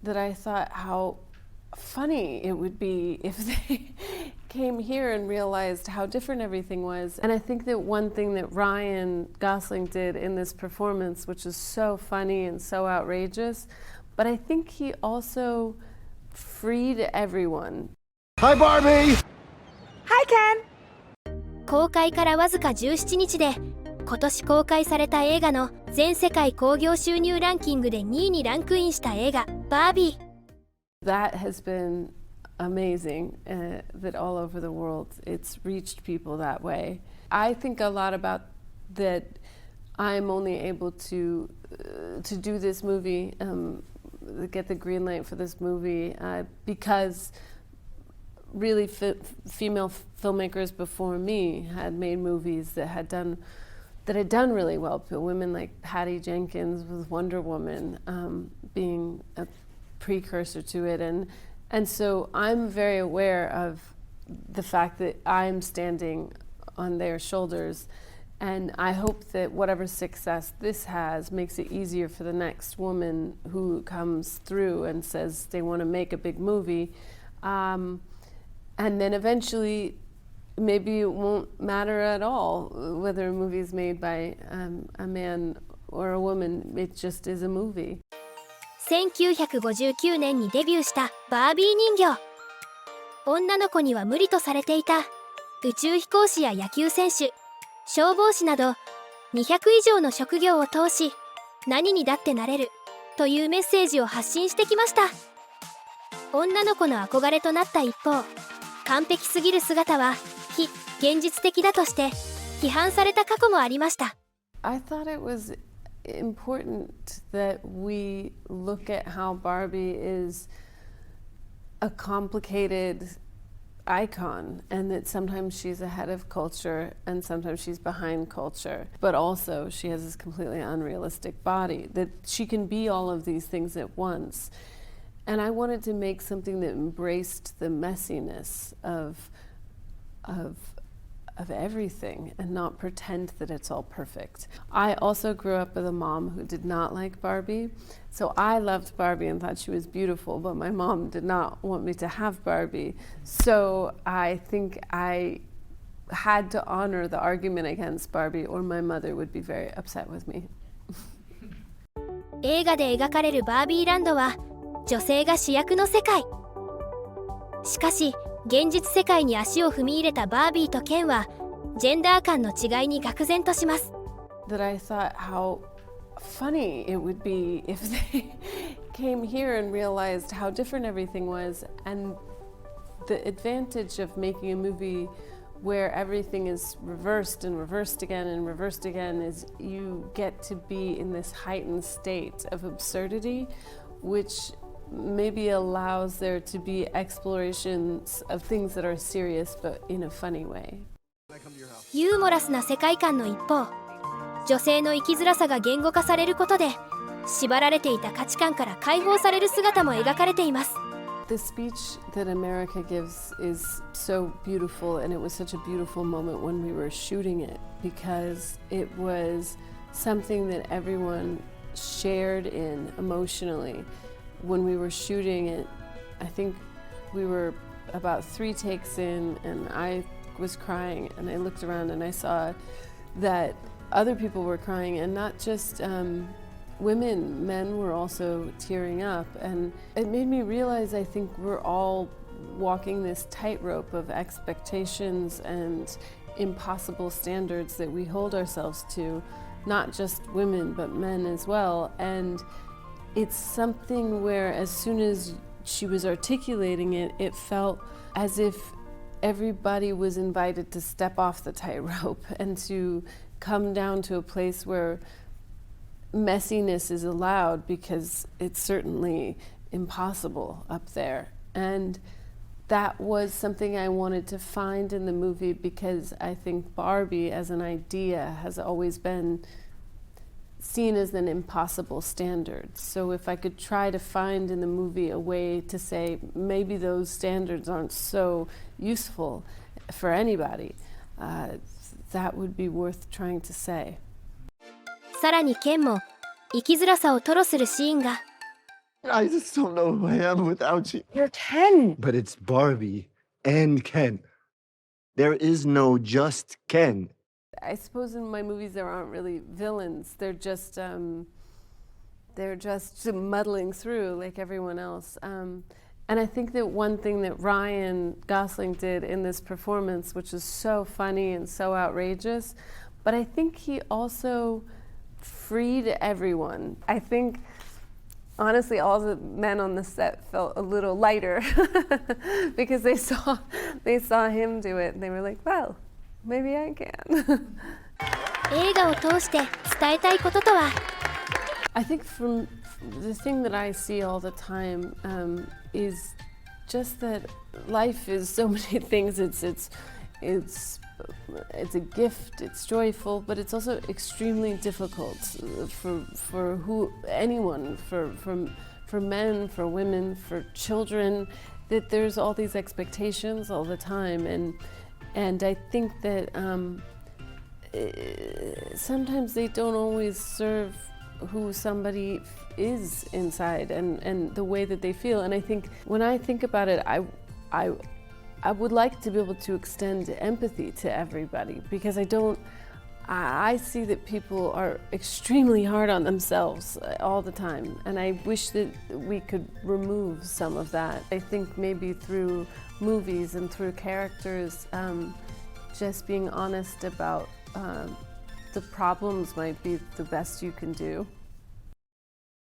that I thought how funny it would be if they came here and realized how different everything was. And I think that one thing that Ryan Gosling did in this performance, which is so funny and so outrageous, but I think he also freed everyone. Hi, Barbie! Hi, Ken! 公開からわずか17日で今年公開された映画の全世界興行収入ランキングで2位にランクインした映画バービー。That has been amazing, that all over the world it's reached people that way. I think a lot about that I'm only able to do this movie, get the green light for this movie, because really female filmmakers before me had made movies that had done really well. Women like Patty Jenkins with Wonder Woman being a precursor to it, and so I'm very aware of the fact that I'm standing on their shoulders, and I hope that whatever success this has makes it easier for the next woman who comes through and says they want to make a big movie, and then eventually maybe it won't matter at all whether a movie is made by a man or a woman. It just is a movie. 1959年にデビューしたバービー人形。女の子には無理とされていた宇宙飛行士や野球選手、消防士など200以上の職業を通し何にだってなれるというメッセージを発信してきました。女の子の憧れとなった一方、完璧すぎる姿は非現実的だとして批判された過去もありました。I thought it was important that we look at how Barbie is a complicated icon, and that sometimes she's ahead of culture and sometimes she's behind culture, but also she has this completely unrealistic body, that she can be all of these things at once. And I wanted to make something that embraced the messiness of everything and not pretend that it's all perfect. I also grew up with a mom who did not like Barbie. So I loved Barbie and thought she was beautiful, but my mom did not want me to have Barbie. So I think I had to honor the argument against Barbie, or my mother would be very upset with me. 映画で描かれるバービーランドは女性が主役の世界。しかし現実世界に足を踏み入れたバービーとケンはジェンダー観の違いに愕然とします。That I thought how funny it would be if they came here and realized how different everything was, and the advantage of making a movie where everything is reversed and reversed again and reversed again is you get to be in this heightened state of absurdity, which maybe allows there to be explorations of things that are serious but in a funny way. ユーモラスな世界観の一方、女性の生きづらさが言語化されることで縛られていた価値観から解放される姿も描かれています。The speech that America gives is so beautiful, and it was such a beautiful moment when we were shooting it, because it was something that everyone shared in emotionally. When we were shooting it, I think we were about 3 takes in, and I was crying, and I looked around and I saw that other people were crying, and not just women, men were also tearing up, and it made me realize I think we're all walking this tightrope of expectations and impossible standards that we hold ourselves to, not just women but men as well. And it's something where as soon as she was articulating it, it felt as if everybody was invited to step off the tightrope and to come down to a place where messiness is allowed, because it's certainly impossible up there. And that was something I wanted to find in the movie, because I think Barbie as an idea has always been seen as an impossible standard. So if I could try to find in the movie a way to say maybe those standards aren't so useful for anybody, that would be worth trying to say. さらにケンも生きづらさを吐露するシーンが。I just don't know who I am without you. You're Ken. But it's Barbie and Ken. There is no just Ken. I suppose in my movies there aren't really villains. They're just muddling through like everyone else. And I think that one thing that Ryan Gosling did in this performance, which is so funny and so outrageous, but I think he also freed everyone. I think, honestly, all the men on the set felt a little lighter because they saw him do it and they were like, well, maybe I can. 映画を通して伝えたいこととは I think from the thing that I see all the time is just that life is so many things. It's a gift. It's joyful, but it's also extremely difficult for anyone, for men, for women, for children. That there's all these expectations all the time, and I think that sometimes they don't always serve who somebody is inside and the way that they feel. And I think when I think about it, I would like to be able to extend empathy to everybody, because I see that people are extremely hard on themselves all the time, and I wish that we could remove some of that. I think maybe through movies and through characters, just being honest about the problems might be the best you can do.